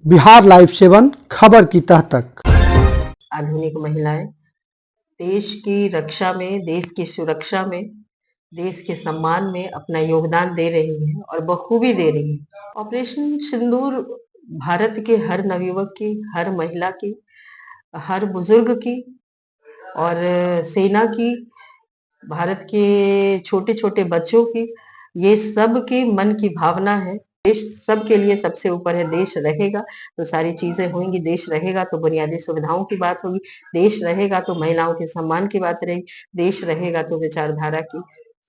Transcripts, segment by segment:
Bihar live 7 खबर की तह तक। आधुनिक महिलाएं देश की रक्षा में, देश की सुरक्षा में, देश के सम्मान में अपना योगदान दे रही हैं और बखूबी दे रही हैं। ऑपरेशन सिंदूर भारत के हर नवयुवक की, हर महिला की, हर बुजुर्ग की और सेना की, भारत के छोटे-छोटे बच्चों की, ये सब की मन की भावना है। देश सबके लिए सबसे ऊपर है। देश रहेगा तो सारी चीज़ें होंगी, देश रहेगा तो बुनियादी सुविधाओं की बात होगी, देश रहेगा तो महिलाओं के सम्मान की बात रहेगी, देश रहेगा तो विचारधारा की,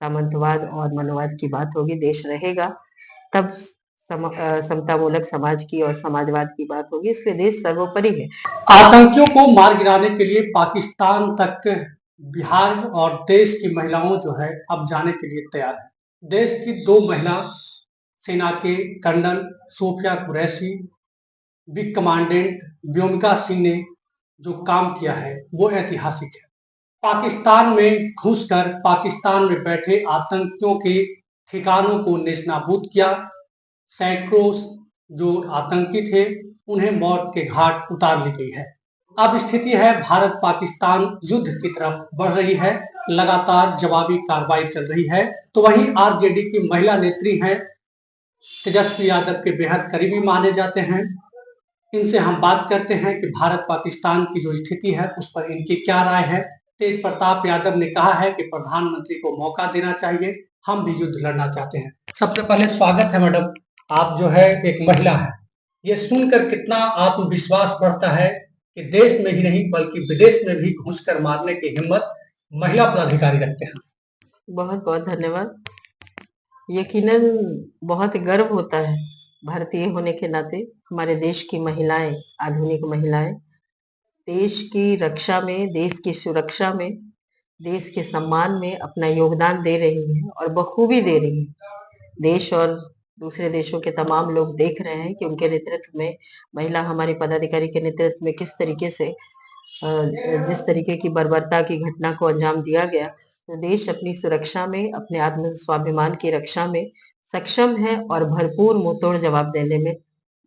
सामंतवाद और मनोवाद की बात होगी, देश रहेगा तब समतामूलक समाज की और समाजवाद की बात होगी, इसलिए देश सर्वोपरि है। आतंकियों को मार गिराने के लिए पाकिस्तान तक बिहार और देश की महिलाओं जो है अब जाने के लिए तैयार है। देश की 2 महिला सेना के colonel Sofia Qureshi, wing commandant Vyomika Singh ने जो काम किया है वो ऐतिहासिक है। पाकिस्तान में घुसकर पाकिस्तान में बैठे आतंकियों के ठिकानों को नेस्तनाबूद किया। सैकड़ों जो आतंकी थे उन्हें मौत के घाट उतार ली गई है। अब स्थिति है भारत पाकिस्तान युद्ध की तरफ बढ़ रही है, लगातार जवाबी कार्रवाई चल रही है। तो वहीं आरजेडी की महिला नेत्री हैं तेजस्वी यादव के बेहद करीबी माने जाते हैं। इनसे हम बात करते हैं कि भारत पाकिस्तान की जो स्थिति है उस पर इनकी क्या राय है। तेज प्रताप यादव ने कहा है कि प्रधानमंत्री को मौका देना चाहिए, हम भी युद्ध लड़ना चाहते हैं। सबसे पहले स्वागत है मैडम, आप जो है एक महिला है, ये सुनकर कितना आत्मविश्वास बढ़ता है कि देश में ही नहीं बल्कि विदेश में भी घुसकर मारने की हिम्मत महिला पदाधिकारी रखते हैं। बहुत बहुत धन्यवाद। यकीनन बहुत गर्व होता है भारतीय होने के नाते। हमारे देश की महिलाएं, आधुनिक महिलाएं देश की रक्षा में, देश की सुरक्षा में, देश के सम्मान में अपना योगदान दे रही हैं और बखूबी दे रही हैं। देश और दूसरे देशों के तमाम लोग देख रहे हैं कि उनके नेतृत्व में, महिला हमारी पदाधिकारी के नेतृत्व में किस तरीके से जिस तरीके की बर्बरता की घटना को अंजाम दिया गया, तो देश अपनी सुरक्षा में, अपने आत्म स्वाभिमान की रक्षा में सक्षम है और भरपूर मुंहतोड़ जवाब देने में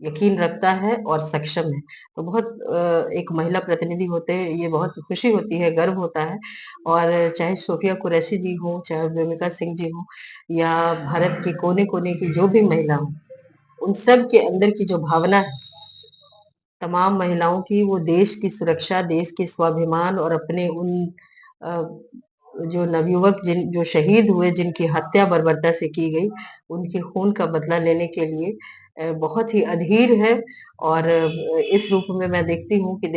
यकीन रखता है और सक्षम है। तो बहुत एक महिला प्रतिनिधि होते ये बहुत खुशी होती है, गर्व होता है। और चाहे सोफिया कुरैशी जी हों, चाहे व्योमिका सिंह जी हों या भारत के कोने-कोने की जो भी महिला हों, उन सब के अंदर की जो भावना है तमाम महिलाओं की, वो देश की सुरक्षा, देश के स्वाभिमान और अपने उन अ, जो नवयुवक जो शहीद हुए, जिनकी हत्या बर्बरता से की गई, उनके खून का बदला लेने के लिए बहुत ही अधीर है। और इस रूप में मैं देखती हूँ कि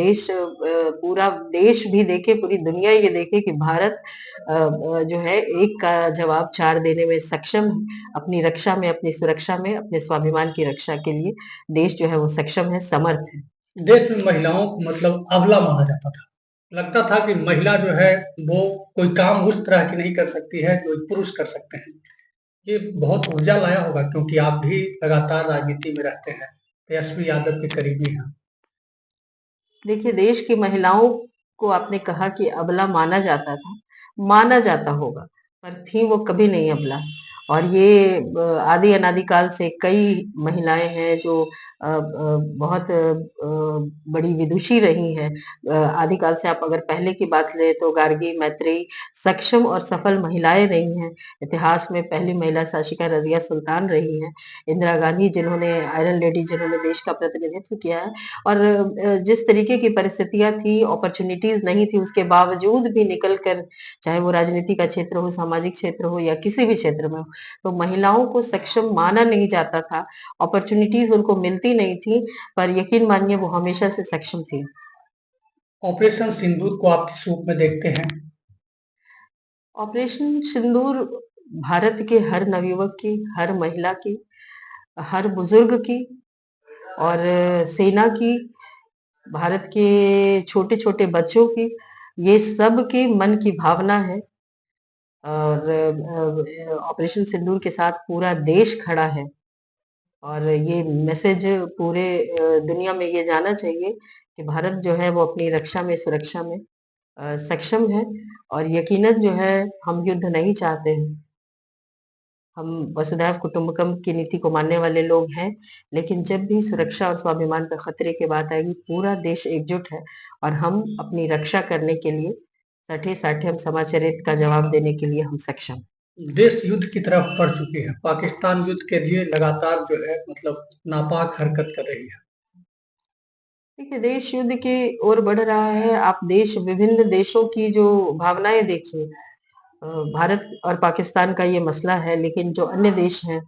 पूरा देश भी देखे, पूरी दुनिया ये देखे कि भारत जो है एक का जवाब 4 देने में सक्षम है। अपनी रक्षा में, अपनी सुरक्षा में, अपने स्वाभिमान की रक्षा के लिए देश जो है वो सक्षम है, समर्थ है। देश में महिलाओं को मतलब अबला माना जाता था, लगता था कि महिला जो है वो कोई काम उस तरह की नहीं कर सकती है जो पुरुष कर सकते हैं। ये बहुत ऊर्जा लाया होगा क्योंकि आप भी लगातार राजनीति में रहते हैं, तेजस्वी यादव के करीबी हैं। देखिए, देश की महिलाओं को आपने कहा कि अबला माना जाता था, माना जाता होगा, पर थी वो कभी नहीं अबला। और ये आदि अनादिकाल से कई महिलाएँ हैं जो बहुत बड़ी विदुषी रही हैं। आदिकाल से आप अगर पहले की बात लें तो गार्गी, मैत्रेयी सक्षम और सफल महिलाएँ रही हैं। इतिहास में पहली महिला शासिका रज़िया सुल्तान रही हैं। इंदिरा गांधी जिन्होंने आयरन लेडी जिन्होंने देश का प्रतिनिधित्व किया है। और जिस तरीके की परिस्थितियाँ थी, अपॉर्च्युनिटीज़ नहीं थी, उसके बावजूद भी निकल कर, चाहे वो राजनीति का क्षेत्र हो, सामाजिक क्षेत्र हो या किसी भी क्षेत्र में हो, तो महिलाओं को सक्षम माना नहीं जाता था, अपॉर्च्युनिटीज़ उनको मिलती नहीं थी, पर यकीन मानिए वो हमेशा से सक्षम थी। ऑपरेशन सिंदूर को आप किस रूप में देखते हैं? ऑपरेशन सिंदूर भारत के हर नवयुवक की, हर महिला की, हर बुजुर्ग की और सेना की, भारत के छोटे-छोटे बच्चों की, ये सब की मन की भावना है। और ऑपरेशन सिंदूर के साथ पूरा देश खड़ा है और ये मैसेज पूरे दुनिया में ये जाना चाहिए कि भारत जो है वो अपनी रक्षा में, सुरक्षा में सक्षम है और यकीनन जो है हम युद्ध नहीं चाहते हैं। हम वसुधैव कुटुंबकम की नीति को मानने वाले लोग हैं, लेकिन जब भी सुरक्षा और स्वाभिमान पर खतरे की बात आएगी, पूरा देश एकजुट है और हम अपनी रक्षा करने के लिए सठे-साठे हम समाचरित का जवाब देने के लिए हम सक्षम। देश युद्ध की तरफ बढ़ चुकी है। पाकिस्तान युद्ध के लिए लगातार जो है मतलब नापाक हरकत कर रही है। देखिए, देश युद्ध की ओर बढ़ रहा है। आप विभिन्न देशों की जो भावनाएँ देखिए। भारत और पाकिस्तान का ये मसला है, लेकिन जो अन्य देश हैं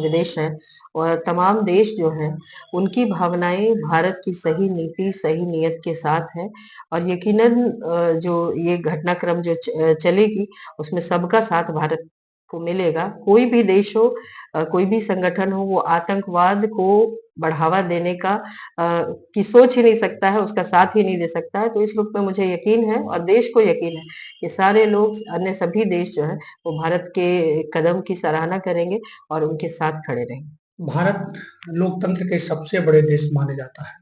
विदेश हैं और तमाम देश जो हैं, उनकी भावनाएँ भारत की सही नीति, सही नीयत के साथ है और यकीनन जो ये घटनाक्रम जो चलेगी, उसमें सबका साथ भारत को मिलेगा। कोई भी देश हो कोई भी संगठन हो, वो आतंकवाद को बढ़ावा देने का की सोच ही नहीं सकता है, उसका साथ ही नहीं दे सकता है। तो इस रूप में मुझे यकीन है और देश को यकीन है कि सारे लोग, अन्य सभी देश जो हैं, वो भारत के कदम की सराहना करेंगे और उनके साथ खड़े रहेंगे। भारत लोकतंत्र के सबसे बड़े देश माने जाता है।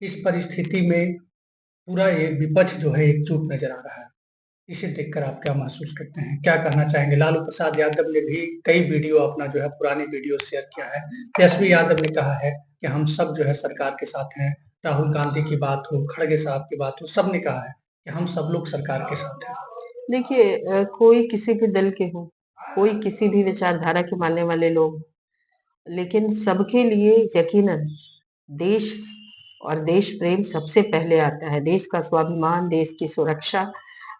इस परिस्थिति में पूरा ये विपक्ष जो है एकजुट नजर आ रहा है। इसे देखकर आप क्या महसूस करते हैं? क्या कहना चाहेंगे? लालू प्रसाद यादव ने भी कई वीडियो अपना जो है पुरानी वीडियो शेयर किया है। तेजस्वी यादव ने कहा है कि हम सब जो है सरकार के साथ हैं। राहुल गांधी की बात हो, खड़गे साहब की बात हो, सबने कहा है कि हम सब लोग सरकार के साथ हैं। देखिए कोई किसी भी दल के हों, कोई किसी भी विचारधारा के मानने वाले लोग हों, लेकिन सबके लिए यकीनन देश और देश प्रेम सबसे पहले आता है। देश का स्वाभिमान, देश की सुरक्षा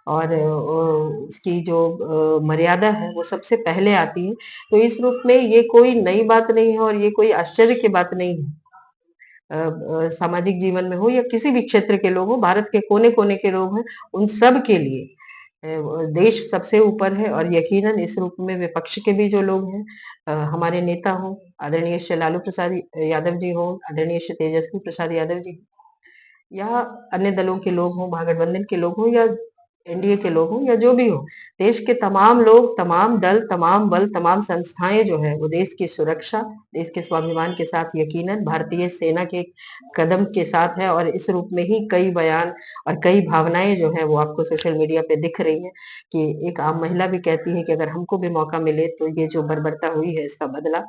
और उसकी जो मर्यादा है वो सबसे पहले आती है। तो इस रूप में ये कोई नई बात नहीं है और ये कोई आश्चर्य की बात नहीं है। सामाजिक जीवन में हो या किसी भी क्षेत्र के लोग हों, भारत के कोने-कोने के लोग हैं, उन सब के लिए देश सबसे ऊपर है और यकीनन इस रूप में विपक्ष के भी जो लोग हैं हमारे नेता हों, आदरणीय श्री लालू प्रसाद यादव जी हों, आदरणीय श्री तेजस्वी प्रसाद यादव जी या अन्य दलों के लोग हों, महागठबंधन के लोग हों या एनडीए के लोग हों या जो भी हो, देश के तमाम लोग, तमाम दल, तमाम बल, तमाम संस्थाएँ जो है वो देश की सुरक्षा, देश के स्वाभिमान के साथ यकीनन भारतीय सेना के कदम के साथ है और इस रूप में ही कई बयान और कई भावनाएँ जो हैं वो आपको सोशल मीडिया पे दिख रही हैं कि एक आम महिला भी कहती है कि अगर हमको भी मौका मिले तो ये जो बर्बरता हुई है इसका बदला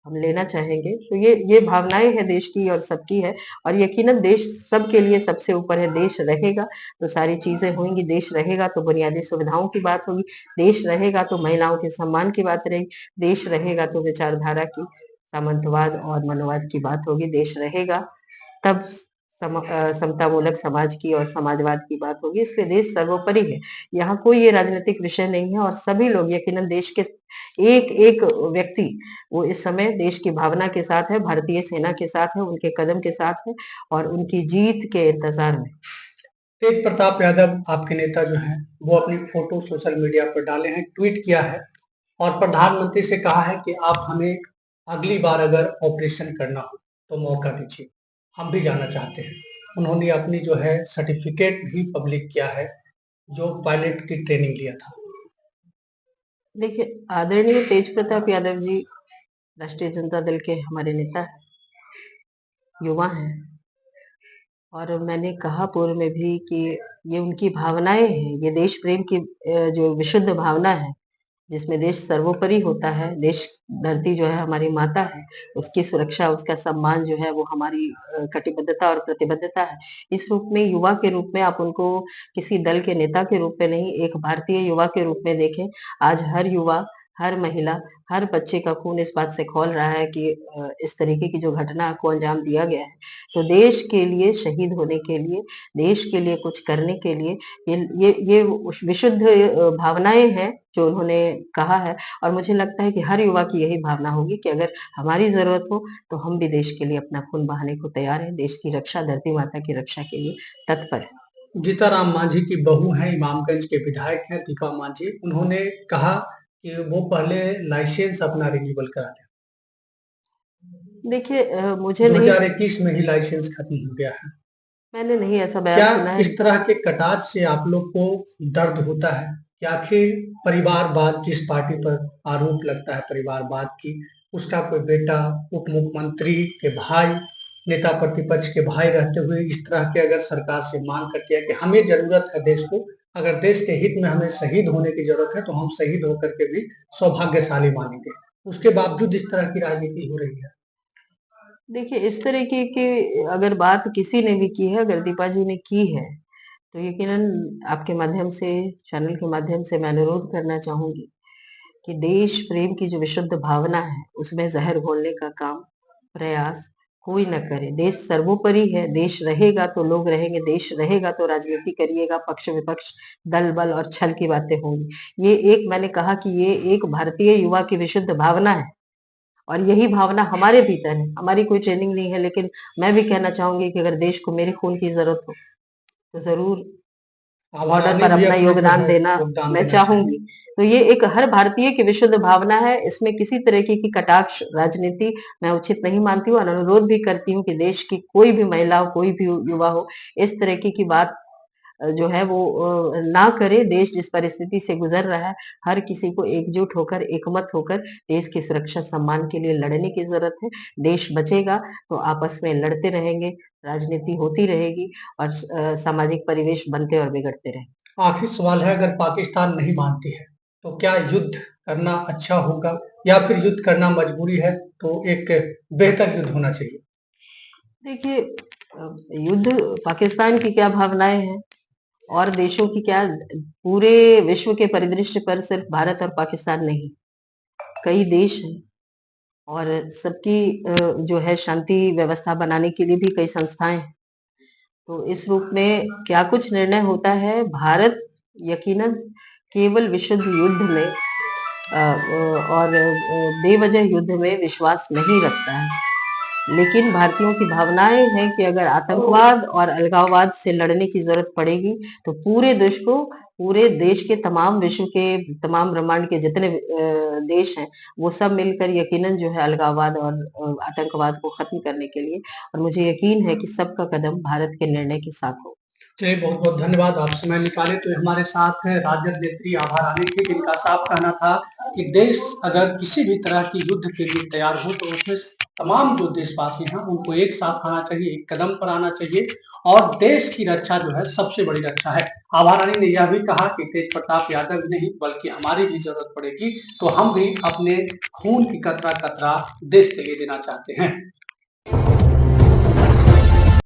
हम लेना चाहेंगे। तो ये भावनाएँ हैं देश की और सबकी है और यकीनन देश सबके लिए सबसे ऊपर है। देश रहेगा तो सारी चीज़ें होंगी, देश रहेगा तो बुनियादी सुविधाओं की बात होगी, देश रहेगा तो महिलाओं के सम्मान की बात रहेगी, देश रहेगा तो विचारधारा की सामंतवाद और मनोवाद की बात होगी, देश रहेगा तब समतामूलक समाज की और समाजवाद की बात होगी, इसलिए देश सर्वोपरि है। यहाँ कोई ये राजनीतिक विषय नहीं है और सभी लोग यकीनन देश के एक-एक व्यक्ति वो इस समय देश की भावना के साथ है, भारतीय सेना के साथ है, उनके कदम के साथ है और उनकी जीत के इंतज़ार में। तेज प्रताप यादव आपके नेता जो हैं, वो अपनी फोटो सोशल मीडिया पर डाले हैं, ट्वीट किया है और प्रधानमंत्री से कहा है कि आप हमें अगली बार अगर ऑपरेशन करना हो तो मौका दीजिए, हम भी जाना चाहते हैं। उन्होंने अपनी जो है सर्टिफिकेट भी पब्लिक किया है, जो पायलट की ट्रेनिंग लिया था। देखिए, आदरणीय तेज प्रताप यादव जी राष्ट्रीय जनता दल के हमारे नेता हैं, युवा हैं और मैंने कहा पूर्व में भी कि ये उनकी भावनाएँ हैं, ये देश प्रेम की जो विशुद्ध भावना है, जिसमें देश सर्वोपरि होता है, देश धरती जो है हमारी माता है, उसकी सुरक्षा, उसका सम्मान जो है वो हमारी कटिबद्धता और प्रतिबद्धता है। इस रूप में युवा के रूप में आप उनको किसी दल के नेता के रूप में नहीं, एक भारतीय युवा के रूप में देखें। आज हर युवा, हर महिला, हर बच्चे का खून इस बात से खौल रहा है कि इस तरीके की जो घटना को अंजाम दिया गया है, तो देश के लिए शहीद होने के लिए, देश के लिए कुछ करने के लिए ये विशुद्ध भावनाएँ हैं जो उन्होंने कहा है और मुझे लगता है कि हर युवा की यही भावना होगी कि अगर हमारी ज़रूरत हो, तो हम भी देश के लिए अपना खून बहाने को तैयार हैं, देश की रक्षा, धरती माता की रक्षा के लिए तत्पर हैं। जीताराम मांझी की बहू हैं, इमामगंज के विधायक हैं दीपा मांझी। उन्होंने कहा कि वो पहले लाइसेंस अपना रिन्यूअल करा लें। देखिए मुझे नहीं 2021 में ही लाइसेंस खत्म हो गया है। मैंने नहीं ऐसा बयान क्या सुना है। इस तरह के कटार से आप लोग को दर्द होता है कि आखिर परिवारवाद जिस पार्टी पर आरोप लगता है परिवारवाद की, उसका कोई बेटा उप मुख्यमंत्री के भाई, नेता प्रतिपक्ष के भाई रहते हुए इस तरह के अगर सरकार से मांग करती है कि हमें जरूरत है देश को अगर देश के हित में हमें शहीद होने की जरूरत है तो हम शहीद होकर के भी सौभाग्यशाली मानेंगे। उसके बावजूद इस तरह की राजनीति हो रही है। देखिए, इस तरीके की अगर बात किसी ने भी की है, अगर दीपा जी ने की है, तो यकीनन आपके माध्यम से, चैनल के माध्यम से मैं अनुरोध करना चाहूँगी कि देश प्रेम की जो विशुद्ध भावना है, उसमें ज़हर घोलने का काम, प्रयास कोई न करे। देश सर्वोपरि है, देश रहेगा तो लोग रहेंगे, देश रहेगा तो राजनीति करिएगा, पक्ष-विपक्ष, दल-बल और छल की बातें होंगी। ये एक मैंने कहा कि ये एक भारतीय युवा की विशुद्ध भावना है और यही भावना हमारे भीतर है। हमारी कोई ट्रेनिंग नहीं है, लेकिन मैं भी कहना चाहूँगी कि अगर देश को मेरे खून की ज़रूरत हो, तो ज़रूर बॉर्डर आवारानी पर भी अपना अपने जो योगदान है देना योगदान मैं देना चाहिए। चाहूँगी। तो ये एक हर भारतीय की विशुद्ध भावना है, इसमें किसी तरीके की कटाक्ष राजनीति मैं उचित नहीं मानती हूँ और अनुरोध भी करती हूँ कि देश की कोई भी महिला हो, कोई भी युवा हो, इस तरीके की बात जो है वो ना करे। देश जिस परिस्थिति से गुज़र रहा है, हर किसी को एकजुट होकर, एकमत होकर देश की सुरक्षा सम्मान के लिए लड़ने की ज़रूरत है। देश बचेगा तो आपस में लड़ते रहेंगे, राजनीति होती रहेगी और सामाजिक परिवेश बनते और बिगड़ते रहेंगे। आखिरी सवाल है, अगर पाकिस्तान नहीं मानती है तो क्या युद्ध करना अच्छा होगा या फिर युद्ध करना मजबूरी है, तो एक बेहतर युद्ध होना चाहिए? देखिए युद्ध पाकिस्तान की क्या भावनाएँ हैं और देशों की क्या, पूरे विश्व के परिदृश्य पर सिर्फ भारत और पाकिस्तान नहीं, कई देश हैं और सबकी जो है शांति व्यवस्था बनाने के लिए भी कई संस्थाएँ हैं। तो इस रूप में क्या कुछ निर्णय होता है, भारत यकीनन केवल विशुद्ध युद्ध में और बेवजह युद्ध में विश्वास नहीं रखता है। लेकिन भारतीयों की भावनाएँ हैं कि अगर आतंकवाद और अलगाववाद से लड़ने की ज़रूरत पड़ेगी, तो पूरे देश को, पूरे देश के तमाम विश्व के तमाम ब्रह्मांड के जितने देश हैं, वो सब मिलकर यकीनन जो है अलगाववाद और आतंकवाद को खत्म करने के लिए, और मुझे यकीन है कि सबका कदम भारत के निर्णय के साथ होगा। चलिए, बहुत-बहुत धन्यवाद, आप समय निकाले। तो हमारे साथ हैं राजद नेत्री आभा रानी थी, जिनका साफ कहना था कि देश अगर किसी भी तरह की युद्ध के लिए तैयार हो तो उसमें तमाम जो देशवासी हैं उनको एक साथ आना चाहिए, एक कदम पर आना चाहिए और देश की रक्षा जो है सबसे बड़ी रक्षा है। आभा रानी ने यह भी कहा कि तेज प्रताप यादव नहीं बल्कि हमारी भी जरूरत पड़ेगी तो हम भी अपने खून की कतरा-कतरा देश के लिए देना चाहते हैं।